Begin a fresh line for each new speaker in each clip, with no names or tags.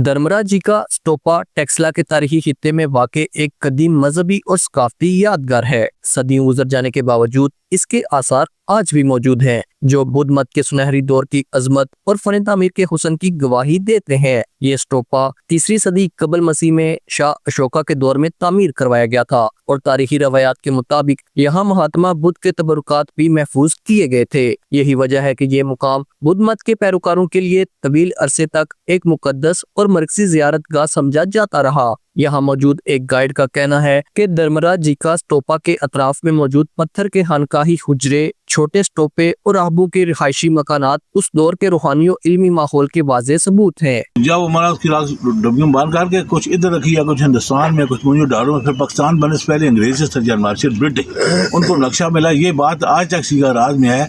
दरमरा जी का स्टोपा टेक्सला के तारीखी खित्ते में वाक़ एक कदीम मजहबी और सकाफती यादगार है। सदियों गुजर जाने के बावजूद इसके आसार आज भी मौजूद हैं, जो बुद्ध मत के सुनहरी दौर की अजमत और फन तामीर के हुस्न की गवाही देते हैं। ये स्टोपा 3री सदी कबल मसीह में शाह अशोका के दौर में तामीर करवाया गया था और तारीखी रवायात के मुताबिक यहाँ महात्मा बुद्ध के तबरुकात भी महफूज किए गए थे। यही वजह है कि ये मुकाम बुद्ध मत के पैरोकारों के लिए तवील अरसे तक एक मुकद्दस और मरकजी जियारत गाह समझा जाता रहा। यहाँ मौजूद एक गाइड का कहना है कि दरमरा जी का स्टोपा के अतराफ में मौजूद पत्थर के खानकाही हुजरे, छोटे स्टोपे और आहबों के रिहायशी मकानात उस दौर के रूहानी और इल्मी माहौल के वाज़े सबूत हैं।
जब हमारा उसकी डब्बियों बांध करके कुछ इधर रखी या कुछ हिंदुस्तान में, कुछ मुझे डारों में, फिर पाकिस्तान बनने से पहले अंग्रेज सर्जन मार्शल ब्रिटिश उनको नक्शा मिला। ये बात आज तक सीधा राज में है,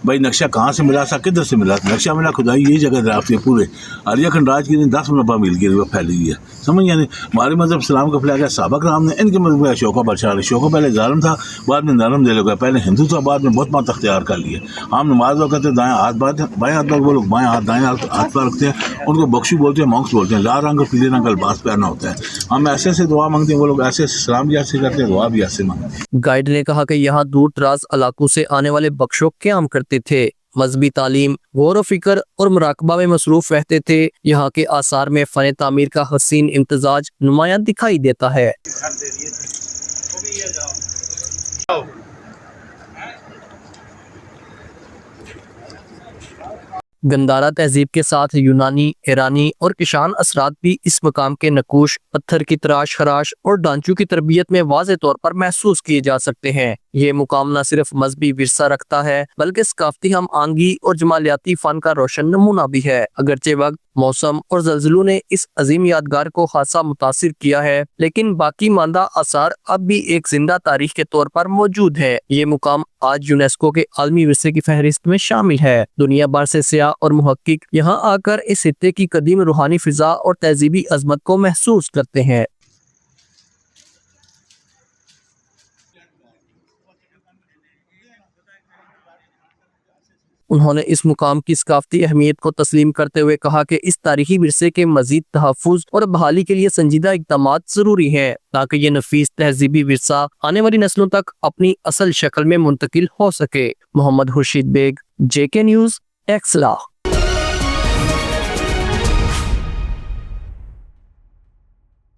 भाई नक्शा कहाँ से मिला, सा किधर से मिला। नक्शा मिला खुदाई यही जगह दराफ्त है पूरे आर्या खंडराज की 10 मुरबा मील की फैली हुई है, समझ यानी हमारे मजहब इस्लाम का फैलाया साबक राम ने, इनके मजहब में अशोका बादशाह, अशोका पहले जालिम था, बाद में नरम दिल हो गया, पहले हिंदू था, बाद में बहुत मत अख्तियार कर लिए। हम नमाज वक्त दाएं हाथ बाएं हाथ पर वो लोग बाएं हाथ दाएं हाथ पर रखते हैं, उनको बख्शू बोलते हैं, मॉन्क्स बोलते हैं। लाल रंग और पीले रंग का लिबास पहनना होता है। हम ऐसे से दुआ मांगते हैं, वो लोग ऐसे सलाम भी ऐसे करते हैं, दुआ भी ऐसे मांगते हैं।
गाइड ने कहा कि यहाँ दूर दराज इलाकों से आने वाले बख्शों क़याम करते थे, मजहबी तालीम, गौर फिक्र और मुराकबा में मसरूफ रहते थे। यहाँ के आसार में फन तामीर का हसीन इम्तजाज नुमायां दिखाई देता है। गंदारा तहजीब के साथ यूनानी, ईरानी और किशान असरात भी इस मकाम के नकूश, पत्थर की तराश खराश और ढांचों की तरबियत में वाज़े तौर पर महसूस किए जा सकते हैं। ये मुकाम न सिर्फ मजहबी विरसा रखता है बल्कि सकाफती हम आंगी और जमालियाती फन का रोशन नमूना भी है। अगरचे वक्त, मौसम और ज़लज़लों ने इस अजीम यादगार को खासा मुतासिर किया है, लेकिन बाकी मांदा आसार अब भी एक जिंदा तारीख के तौर पर मौजूद है। ये मुकाम आज यूनेस्को के आलमी विरसे की फहरिस्त में शामिल है। दुनिया भर से सियाह और मुहक्किक यहाँ आकर इस खित्ते की कदीम रूहानी फिजा और तहजीबी अजमत को महसूस करते हैं। उन्होंने इस मुकाम की सकाफती अहमियत को तस्लीम करते हुए कहा कि इस तारीखी विरसे के मजीद तहफ़्फ़ुज़ और बहाली के लिए संजीदा इक़दामात ज़रूरी हैं, ताकि ये नफीस तहजीबी विरसा आने वाली नस्लों तक अपनी असल शक्ल में मुंतकिल हो सके। Mohammad Khurshid Baig, JK news, एक्सला।